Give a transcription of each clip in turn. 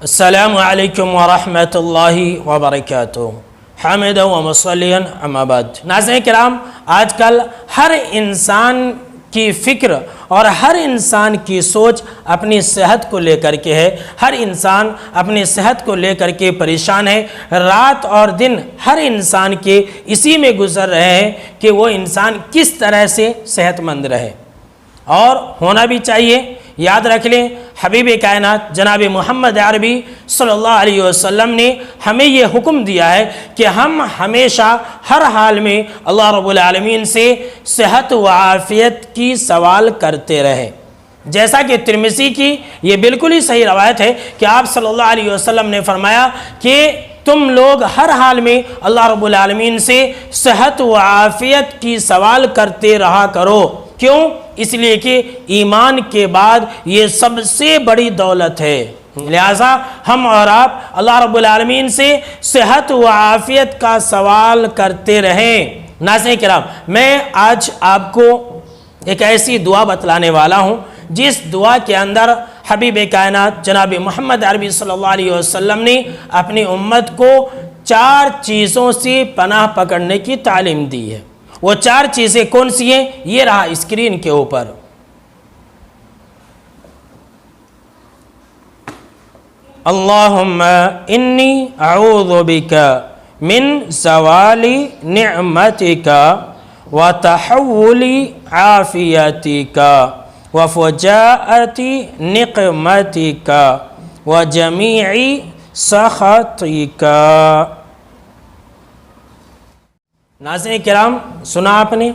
السلام علیکم ورحمۃ اللہ وبرکاتہ حامدا و مصلیا اما بعد۔ ناظرین کرام، آج کل ہر انسان کی فکر اور ہر انسان کی سوچ اپنی صحت کو لے کر کے ہے۔ ہر انسان اپنی صحت کو لے کر کے پریشان ہے۔ رات اور دن ہر انسان کے اسی میں گزر رہے ہیں کہ وہ انسان کس طرح سے صحت مند رہے، اور ہونا بھی چاہیے۔ یاد رکھ لیں، حبیب کائنات جناب محمد عربی صلی اللہ علیہ وسلم نے ہمیں یہ حکم دیا ہے کہ ہم ہمیشہ ہر حال میں اللہ رب العالمین سے صحت و عافیت کی سوال کرتے رہیں۔ جیسا کہ ترمذی کی یہ بالکل ہی صحیح روایت ہے کہ آپ صلی اللہ علیہ وسلم نے فرمایا کہ تم لوگ ہر حال میں اللہ رب العالمین سے صحت و عافیت کی سوال کرتے رہا کرو۔ کیوں؟ اس لیے کہ ایمان کے بعد یہ سب سے بڑی دولت ہے، لہذا ہم اور آپ اللہ رب العالمین سے صحت و عافیت کا سوال کرتے رہیں۔ ناظرین کرام، میں آج آپ کو ایک ایسی دعا بتلانے والا ہوں جس دعا کے اندر حبیب کائنات جناب محمد عربی صلی اللہ علیہ وسلم نے اپنی امت کو 4 چیزوں سے پناہ پکڑنے کی تعلیم دی ہے۔ وہ 4 چیزیں کون سی ہیں؟ یہ رہا اسکرین کے اوپر۔ اللہم انی اعوذ بک من زوال نعمتک وتحول عافیتک وفجاءت نقمتک وجمیع سخطک۔ ناظرین کرام، سنا آپ نے،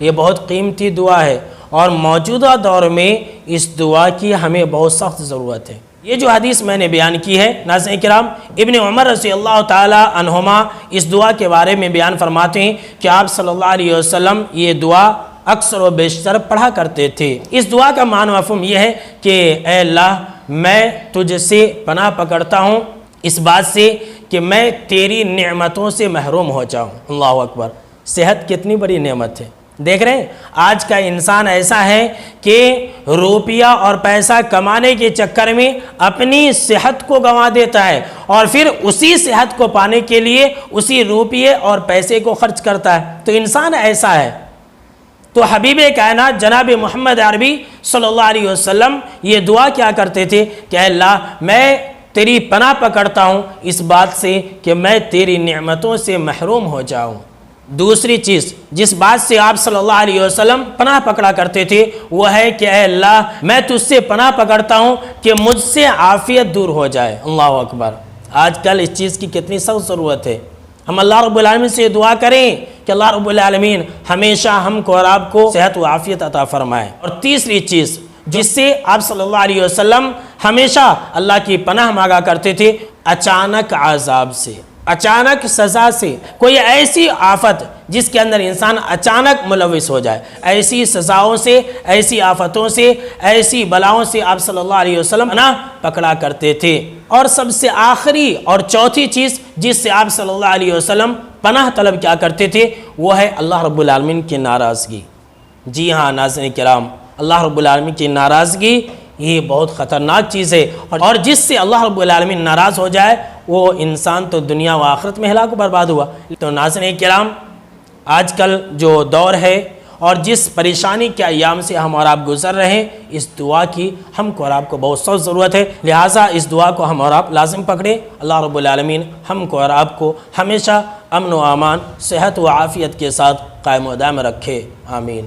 یہ بہت قیمتی دعا ہے اور موجودہ دور میں اس دعا کی ہمیں بہت سخت ضرورت ہے۔ یہ جو حدیث میں نے بیان کی ہے، ناظرین کرام، ابن عمر رضی اللہ تعالی عنہما اس دعا کے بارے میں بیان فرماتے ہیں کہ آپ صلی اللہ علیہ وسلم یہ دعا اکثر و بیشتر پڑھا کرتے تھے۔ اس دعا کا معنی مفہوم یہ ہے کہ اے اللہ، میں تجھ سے پناہ پکڑتا ہوں اس بات سے کہ میں تیری نعمتوں سے محروم ہو جاؤں۔ اللہ اکبر! صحت کتنی بڑی نعمت ہے۔ دیکھ رہے ہیں آج کا انسان ایسا ہے کہ روپیہ اور پیسہ کمانے کے چکر میں اپنی صحت کو گنوا دیتا ہے، اور پھر اسی صحت کو پانے کے لیے اسی روپیے اور پیسے کو خرچ کرتا ہے۔ تو انسان ایسا ہے۔ تو حبیب کائنات جناب محمد عربی صلی اللہ علیہ وسلم یہ دعا کیا کرتے تھے کہ اے اللہ، میں تیری پناہ پکڑتا ہوں اس بات سے کہ میں تیری نعمتوں سے محروم ہو جاؤں۔ دوسری چیز جس بات سے آپ صلی اللہ علیہ وسلم پناہ پکڑا کرتے تھے وہ ہے کہ اے اللہ، میں تجھ سے پناہ پکڑتا ہوں کہ مجھ سے عافیت دور ہو جائے۔ اللہ اکبر! آج کل اس چیز کی کتنی سخت ضرورت ہے۔ ہم اللہ رب العالمین سے دعا کریں کہ اللہ رب العالمین ہمیشہ ہم کو اور آپ کو صحت و عافیت عطا فرمائے۔ اور تیسری چیز جس سے آپ صلی اللہ علیہ وسلم ہمیشہ اللہ کی پناہ مانگا کرتے تھے، اچانک عذاب سے، اچانک سزا سے، کوئی ایسی آفت جس کے اندر انسان اچانک ملوث ہو جائے، ایسی سزاؤں سے، ایسی آفتوں سے، ایسی بلاؤں سے آپ صلی اللہ علیہ وسلم پناہ پکڑا کرتے تھے۔ اور سب سے آخری اور چوتھی چیز جس سے آپ صلی اللہ علیہ وسلم پناہ طلب کیا کرتے تھے وہ ہے اللہ رب العالمین کی ناراضگی۔ جی ہاں ناظرین کرام، اللہ رب العالمین کی ناراضگی یہ بہت خطرناک چیز ہے، اور جس سے اللہ رب العالمین ناراض ہو جائے وہ انسان تو دنیا و آخرت میں ہلاک و برباد ہوا۔ تو ناظرین کرام، آج کل جو دور ہے اور جس پریشانی کے ایام سے ہم اور آپ گزر رہے ہیں، اس دعا کی ہم کو اور آپ کو بہت سخت ضرورت ہے، لہٰذا اس دعا کو ہم اور آپ لازم پکڑیں۔ اللہ رب العالمین ہم کو اور آپ کو ہمیشہ امن و امان، صحت و عافیت کے ساتھ قائم و دائم رکھے۔ آمین۔